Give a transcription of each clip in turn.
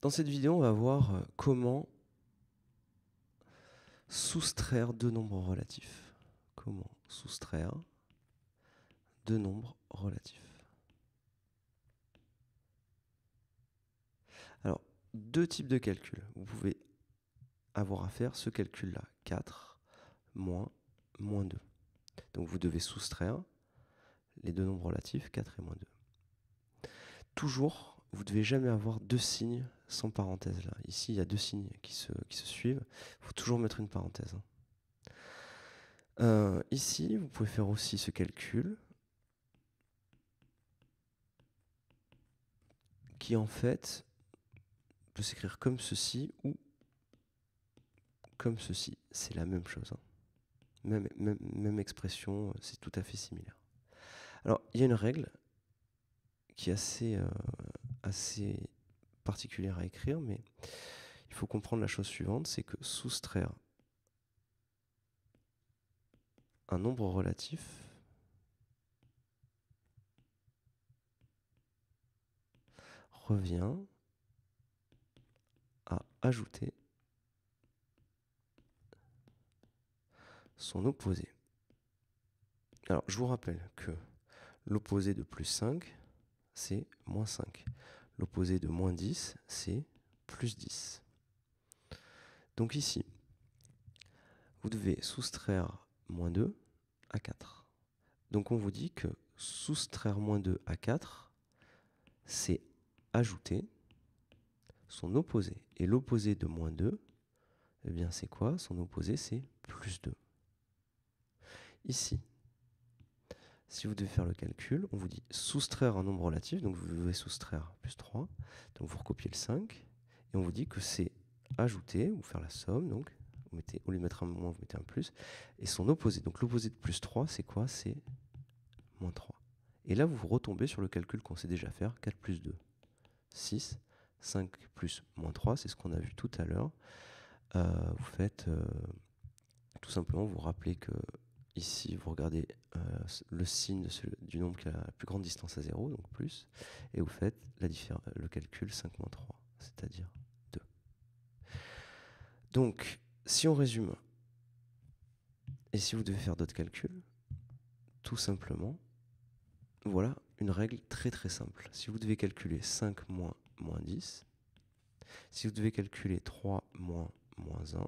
Dans cette vidéo, on va voir comment soustraire deux nombres relatifs. Comment soustraire deux nombres relatifs. Alors, deux types de calculs. Vous pouvez avoir à faire ce calcul-là. 4 moins 2. Donc, vous devez soustraire les deux nombres relatifs, 4 et moins 2. Toujours, vous ne devez jamais avoir deux signes sans parenthèse là. Ici, il y a deux signes qui se suivent. Il faut toujours mettre une parenthèse. Ici, vous pouvez faire aussi ce calcul qui en fait peut s'écrire comme ceci ou comme ceci. C'est la même chose. Même expression, c'est tout à fait similaire. Alors, il y a une règle qui est assez particulière à écrire, mais il faut comprendre la chose suivante, c'est que soustraire un nombre relatif revient à ajouter son opposé. Alors, je vous rappelle que l'opposé de plus 5, c'est moins 5. L'opposé de moins 10, c'est plus 10. Donc ici, vous devez soustraire moins 2 à 4. Donc on vous dit que soustraire moins 2 à 4, c'est ajouter son opposé. Et l'opposé de moins 2, eh bien c'est quoi? Son opposé, c'est plus 2. Ici, si vous devez faire le calcul, on vous dit soustraire un nombre relatif, donc vous devez soustraire plus 3, donc vous recopiez le 5, et on vous dit que c'est ajouter, ou faire la somme, donc vous mettez, au lieu de mettre un moins, vous mettez un plus, et son opposé, donc l'opposé de plus 3, c'est quoi? C'est moins 3. Et là, vous retombez sur le calcul qu'on sait déjà faire, 4 plus 2, 6, 5 plus moins 3, c'est ce qu'on a vu tout à l'heure. Vous faites, tout simplement, vous rappelez que ici, vous regardez le signe du nombre qui a la plus grande distance à 0, donc plus, et vous faites le calcul 5 moins 3, c'est-à-dire 2. Donc, si on résume, et si vous devez faire d'autres calculs, tout simplement, voilà une règle très très simple. Si vous devez calculer 5 moins 10, si vous devez calculer 3 moins 1,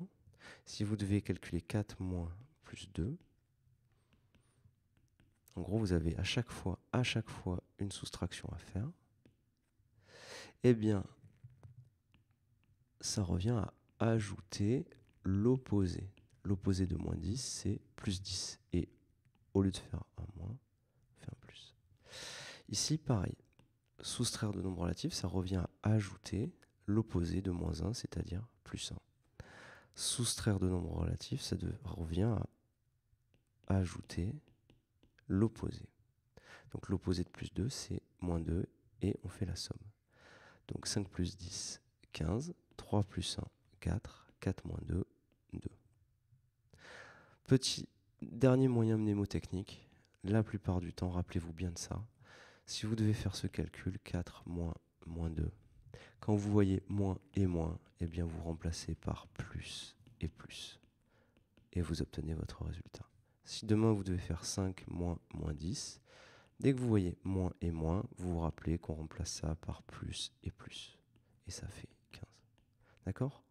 si vous devez calculer 4 moins plus 2, en gros, vous avez à chaque fois une soustraction à faire. Eh bien, ça revient à ajouter l'opposé. L'opposé de moins 10, c'est plus 10. Et au lieu de faire un moins, on fait un plus. Ici, pareil. Soustraire de nombres relatifs, ça revient à ajouter l'opposé de moins 1, c'est-à-dire plus 1. Soustraire de nombres relatifs, ça revient à ajouter l'opposé. Donc l'opposé de plus 2, c'est moins 2, et on fait la somme. Donc 5 plus 10, 15, 3 plus 1, 4, 4 moins 2, 2. Petit dernier moyen mnémotechnique, la plupart du temps, rappelez-vous bien de ça, si vous devez faire ce calcul, 4 moins 2, quand vous voyez moins, eh bien vous remplacez par plus, et vous obtenez votre résultat. Si demain vous devez faire 5 moins 10, dès que vous voyez moins, vous vous rappelez qu'on remplace ça par plus, et ça fait 15. D'accord ?